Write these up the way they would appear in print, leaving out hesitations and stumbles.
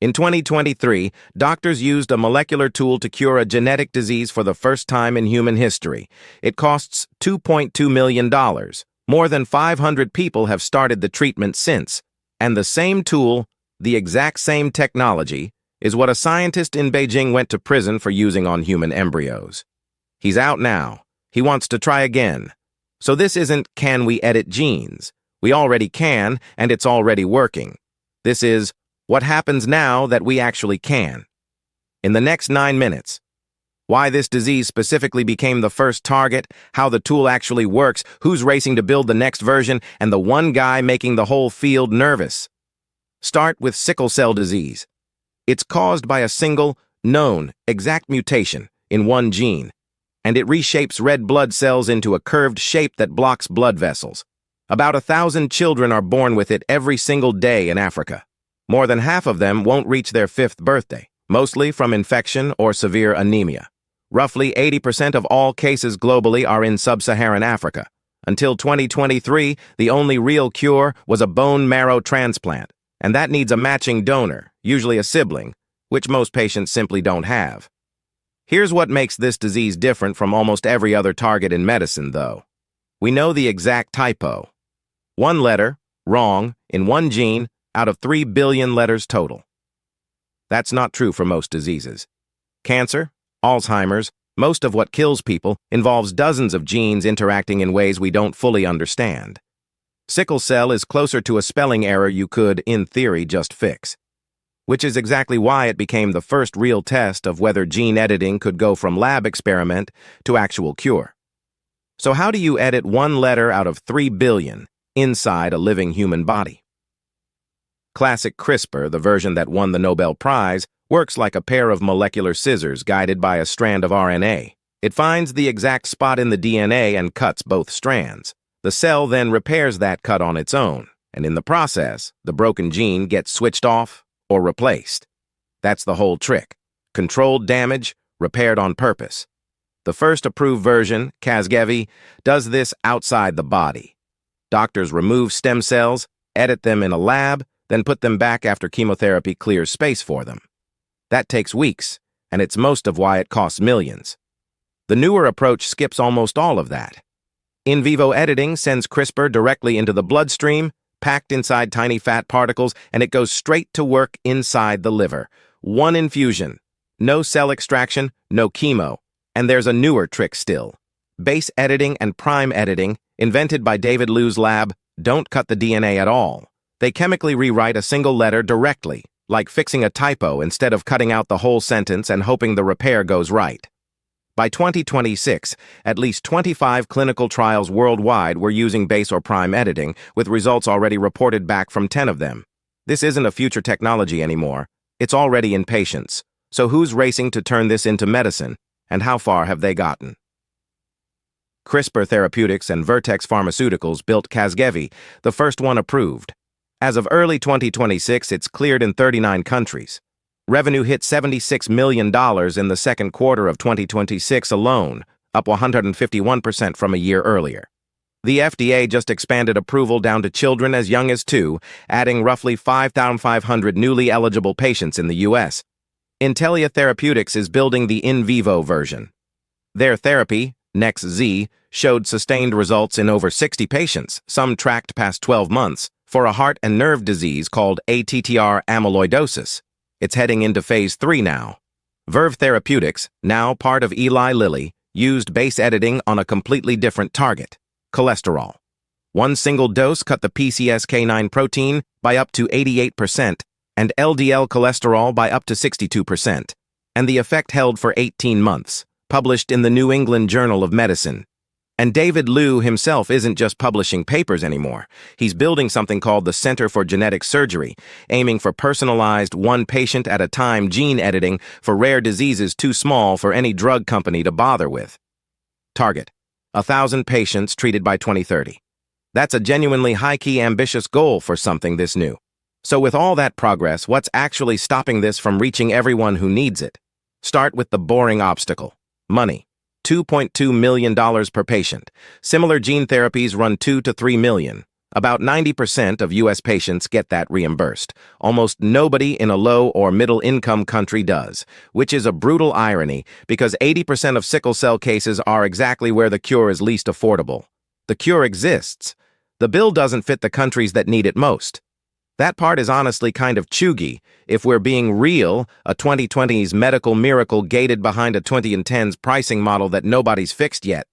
In 2023, doctors used a molecular tool to cure a genetic disease for the first time in human history. It costs $2.2 million. More than 500 people have started the treatment since. And the same tool, the exact same technology, is what a scientist in Beijing went to prison for using on human embryos. He's out now. He wants to try again. So this isn't, can we edit genes? We already can, and it's already working. This is, what happens now that we actually can? In the next 9 minutes, why this disease specifically became the first target, how the tool actually works, who's racing to build the next version, and the one guy making the whole field nervous. Start with sickle cell disease. It's caused by a single, known, exact mutation in one gene, and it reshapes red blood cells into a curved shape that blocks blood vessels. About 1,000 children are born with it every single day in Africa. More than half of them won't reach their 5th birthday, mostly from infection or severe anemia. Roughly 80% of all cases globally are in sub-Saharan Africa. Until 2023, the only real cure was a bone marrow transplant, and that needs a matching donor, usually a sibling, which most patients simply don't have. Here's what makes this disease different from almost every other target in medicine, though. We know the exact typo. One letter, wrong, in one gene, out of 3 billion letters total. That's not true for most diseases. Cancer, Alzheimer's, most of what kills people involves dozens of genes interacting in ways we don't fully understand. Sickle cell is closer to a spelling error you could, in theory, just fix. Which is exactly why it became the first real test of whether gene editing could go from lab experiment to actual cure. So how do you edit one letter out of 3 billion inside a living human body? Classic CRISPR, the version that won the Nobel Prize, works like a pair of molecular scissors guided by a strand of RNA. It finds the exact spot in the DNA and cuts both strands. The cell then repairs that cut on its own, and in the process, the broken gene gets switched off or replaced. That's the whole trick. Controlled damage, repaired on purpose. The first approved version, Casgevy, does this outside the body. Doctors remove stem cells, edit them in a lab, then put them back after chemotherapy clears space for them. That takes weeks, and it's most of why it costs millions. The newer approach skips almost all of that. In vivo editing sends CRISPR directly into the bloodstream, packed inside tiny fat particles, and it goes straight to work inside the liver. One infusion. No cell extraction, no chemo. And there's a newer trick still. Base editing and prime editing, invented by David Liu's lab, don't cut the DNA at all. They chemically rewrite a single letter directly, like fixing a typo instead of cutting out the whole sentence and hoping the repair goes right. By 2026, at least 25 clinical trials worldwide were using base or prime editing, with results already reported back from 10 of them. This isn't a future technology anymore. It's already in patients. So who's racing to turn this into medicine, and how far have they gotten? CRISPR Therapeutics and Vertex Pharmaceuticals built Casgevy, the first one approved. As of early 2026, it's cleared in 39 countries. Revenue hit $76 million in the second quarter of 2026 alone, up 151% from a year earlier. The FDA just expanded approval down to children as young as 2, adding roughly 5,500 newly eligible patients in the U.S. Intellia Therapeutics is building the in vivo version. Their therapy, NextZ, showed sustained results in over 60 patients, some tracked past 12 months, for a heart and nerve disease called ATTR amyloidosis. It's heading into phase 3 now. Verve Therapeutics, now part of Eli Lilly, used base editing on a completely different target, cholesterol. One single dose cut the PCSK9 protein by up to 88% and LDL cholesterol by up to 62%, and the effect held for 18 months, published in the New England Journal of Medicine. And David Liu himself isn't just publishing papers anymore. He's building something called the Center for Genetic Surgery, aiming for personalized one-patient-at-a-time gene editing for rare diseases too small for any drug company to bother with. Target: 1,000 patients treated by 2030. That's a genuinely high-key ambitious goal for something this new. So with all that progress, what's actually stopping this from reaching everyone who needs it? Start with the boring obstacle: money. $2.2 million per patient. Similar gene therapies run $2 to $3 million. About 90% of U.S. patients get that reimbursed. Almost nobody in a low or middle-income country does, which is a brutal irony because 80% of sickle cell cases are exactly where the cure is least affordable. The cure exists. The bill doesn't fit the countries that need it most. That part is honestly kind of chuggy. If we're being real, a 2020s medical miracle gated behind a 2010s pricing model that nobody's fixed yet.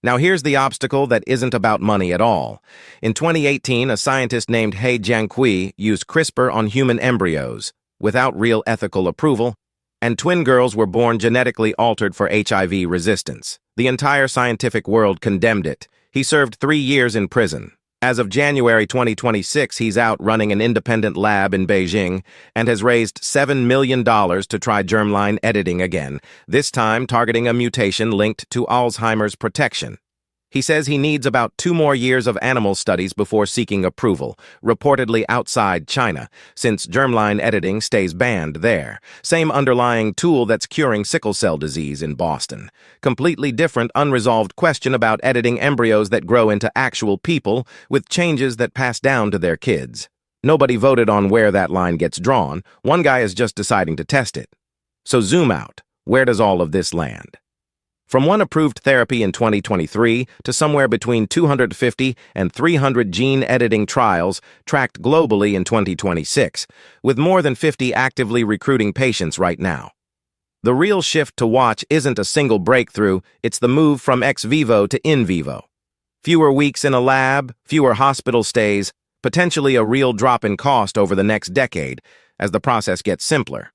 Now here's the obstacle that isn't about money at all. In 2018, a scientist named He Jiankui used CRISPR on human embryos, without real ethical approval, and twin girls were born genetically altered for HIV resistance. The entire scientific world condemned it. He served 3 years in prison. As of January 2026, he's out running an independent lab in Beijing and has raised $7 million to try germline editing again, this time targeting a mutation linked to Alzheimer's protection. He says he needs about 2 more years of animal studies before seeking approval, reportedly outside China, since germline editing stays banned there. Same underlying tool that's curing sickle cell disease in Boston. Completely different, unresolved question about editing embryos that grow into actual people with changes that pass down to their kids. Nobody voted on where that line gets drawn. One guy is just deciding to test it. So zoom out. Where does all of this land? From one approved therapy in 2023 to somewhere between 250 and 300 gene editing trials tracked globally in 2026, with more than 50 actively recruiting patients right now. The real shift to watch isn't a single breakthrough, it's the move from ex vivo to in vivo. Fewer weeks in a lab, fewer hospital stays, potentially a real drop in cost over the next decade as the process gets simpler.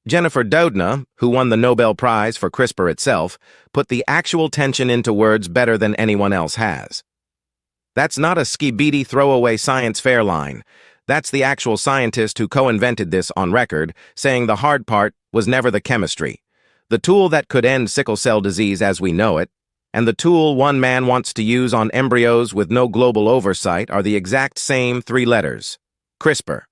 Jennifer Doudna, who won the Nobel Prize for CRISPR itself, put the actual tension into words better than anyone else has. That's not a skibidi throwaway science fair line. That's the actual scientist who co-invented this on record, saying the hard part was never the chemistry. The tool that could end sickle cell disease as we know it, and the tool one man wants to use on embryos with no global oversight are the exact same 3 letters. CRISPR.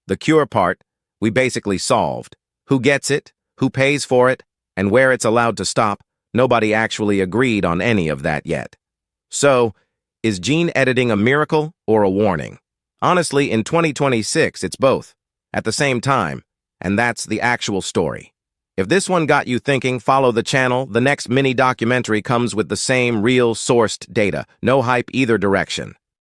The cure part, we basically solved. Who gets it, who pays for it, and where it's allowed to stop, nobody actually agreed on any of that yet. So, is gene editing a miracle or a warning? Honestly, in 2026, it's both, at the same time, and that's the actual story. If this one got you thinking, follow the channel. The next mini documentary comes with the same real sourced data, no hype either direction.